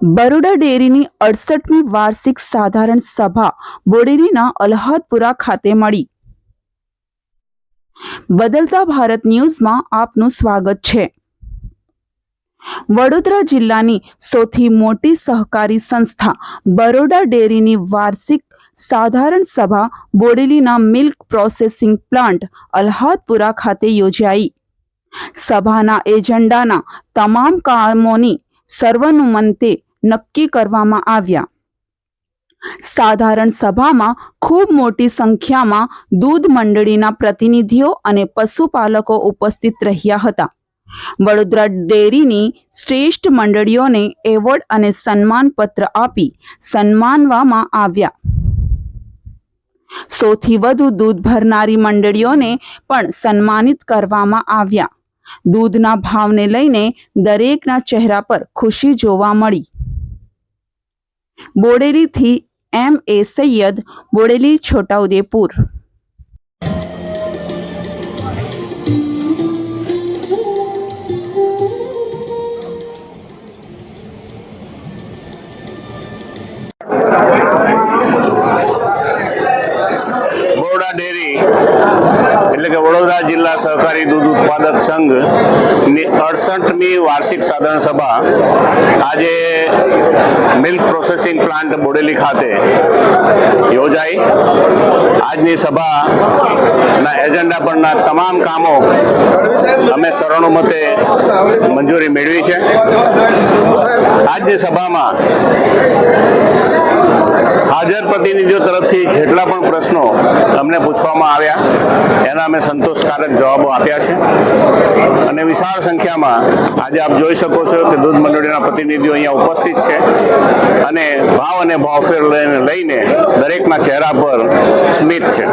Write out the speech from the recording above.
બરોડા ડેરીની 68મી વાર્ષિક સાધારણ સભા બોડેલીના અલ્હાદપુરા ખાતે મળી। બદલતા ભારત ન્યૂઝમાં આપનું સ્વાગત છે। વડોદરા જિલ્લાની સૌથી મોટી સહકારી સંસ્થા બરોડા ડેરીની વાર્ષિક સાધારણ સભા બોડેલીના મિલ્ક પ્રોસેસિંગ પ્લાન્ટ અલ્હાદપુરા ખાતે યોજાઈ। સભાના એજન્ડાના તમામ કામોની સર્વાનુમતે નક્કી કરવામાં આવ્યા। સાધારણ સભામાં ખૂબ મોટી સંખ્યામાં દૂધ મંડળીના પ્રતિનિધિઓ અને પશુપાલકો ઉપસ્થિત રહ્યા હતા। વડોદરા ડેરીની શ્રેષ્ઠ મંડળીઓને એવોર્ડ અને સન્માનપત્ર આપી સન્માનવામાં આવ્યા। સૌથી વધુ દૂધ ભરનારી મંડળીઓને પણ સન્માનિત કરવામાં આવ્યા। દૂધના ભાવને લઈને દરેકના ચહેરા પર ખુશી જોવા મળી। બોડેલીથી M.A. સૈયદ, બોડેલી, છોટાઉદેપુર। બરોડા ડેરી એટલે કે વડોદરા જિલ્લા સહકારી દૂધ ઉત્પાદક સંઘની 68મી વાર્ષિક સાધારણ સભા આજે મિલ્ક પ્રોસેસિંગ પ્લાન્ટ બોડેલી ખાતે યોજાઈ। આજની સભાના એજન્ડા પરના તમામ કામો અમે સર્વાનુમતે મંજૂરી મેળવી છે। આજની સભામાં હાજર પ્રતિનિધિઓ તરફથી જેટલા પણ પ્રશ્નો અમને પૂછવામાં આવ્યા એના અમે સંતોષકારક જવાબો આપ્યા છે અને વિશાળ સંખ્યામાં આજે આપ જોઈ શકો છો કે દૂધ મંડળીના પ્રતિનિધિઓ અહીંયા ઉપસ્થિત છે અને ભાવ અને ભાવફેર લઈને દરેકના ચહેરા પર સ્મિત છે।